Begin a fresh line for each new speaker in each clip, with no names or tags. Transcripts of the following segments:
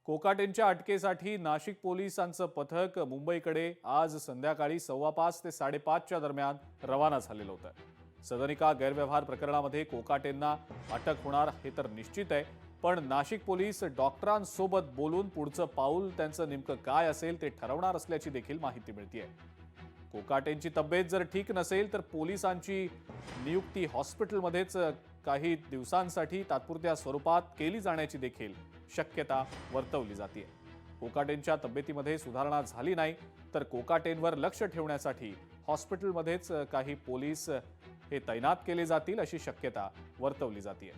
कोकाटेंच्या अटकेसाठी नाशिक पोलिसांचं पथक मुंबईकडे आज संध्याकाळी 5:15 ते 5:30च्या दरम्यान रवाना झालेलं होतं। सदनिका गैरव्यवहार प्रकरणामध्ये कोकाटेंना अटक होणार हे तर निश्चित आहे, पण नाशिक पोलीस डॉक्टरांसोबत बोलून पुढचं पाऊल त्यांचं नेमकं काय असेल ते ठरवणार असल्याची देखील माहिती मिळतेय। कोकाटेंची तब्येत जर ठीक नसेल तर पोलिसांची नियुक्ती हॉस्पिटलमध्येच काही दिवसांसाठी तात्पुरत्या स्वरूपात केली जाण्याची देखील शक्यता वर्तवली जाते। कोकाटेंच्या तब्येतीमध्ये सुधारणा झाली नाही तर कोकाटेंवर लक्ष ठेवण्यासाठी हॉस्पिटलमध्येच काही पोलीस हे तैनात केले जातील अशी शक्यता वर्तवली जाते।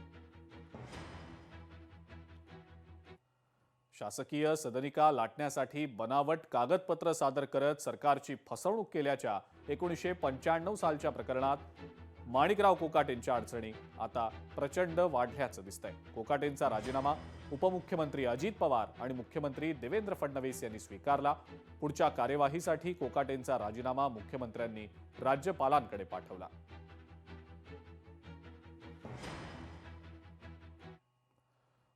शासकीय सदनिका लाटण्यासाठी बनावट कागदपत्र सादर करत सरकारची फसवणूक केल्याच्या 1995 सालच्या प्रकरणात माणिकराव कोकाटेंच्या अडचणी आता प्रचंड वाढल्याचं दिसतंय। कोकाटेंचा राजीनामा उपमुख्यमंत्री अजित पवार आणि मुख्यमंत्री देवेंद्र फडणवीस यांनी स्वीकारला। पुढच्या कार्यवाहीसाठी कोकाटेंचा राजीनामा मुख्यमंत्र्यांनी राज्यपालांकडे पाठवला।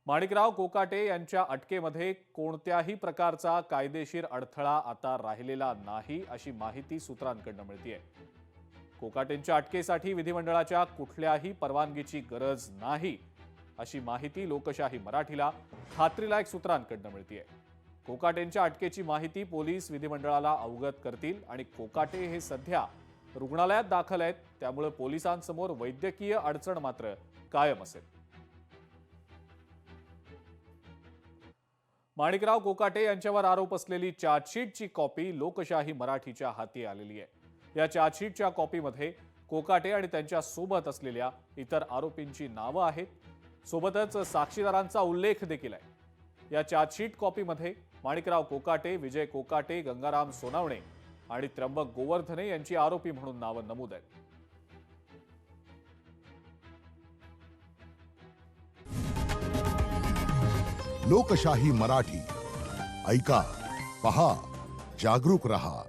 माणिकराव कोकाटे यांच्या अटकेमध्ये कोणत्याही प्रकारचा कायदेशीर अडथळा आता राहिलेला नाही अशी माहिती सूत्रांकडून मिळतेय। कोकाटेंच्या अटकेसाठी विधिमंडळाच्या कुठल्याही परवानगीची गरज नाही अशी माहिती लोकशाही मराठीला खात्रीलायक सूत्रांकडून मिळतेय। कोकाटेंच्या अटकेची माहिती पोलीस विधिमंडळाला अवगत करतील आणि कोकाटे हे सध्या रुग्णालयात दाखल आहेत, त्यामुळे पोलिसांसमोर वैद्यकीय अडचण मात्र कायम असेल। माणिकराव कोकाटे यांच्यावर आरोप असलेली चार्जशीटची कॉपी लोकशाही मराठीच्या हाती आलेली आहे। या चार्जशीटच्या कॉपीमध्ये कोकाटे आणि त्यांच्या सोबत असलेल्या इतर आरोपींची नावं आहेत, सोबतच साक्षीदारांचा उल्लेख देखील आहे। या चार्जशीट कॉपीमध्ये माणिकराव कोकाटे, विजय कोकाटे, गंगाराम सोनावणे आणि त्र्यंबक गोवर्धने यांची आरोपी म्हणून नावं नमूद आहेत।
लोकशाही मराठी ऐका, पहा, जागरूक रहा।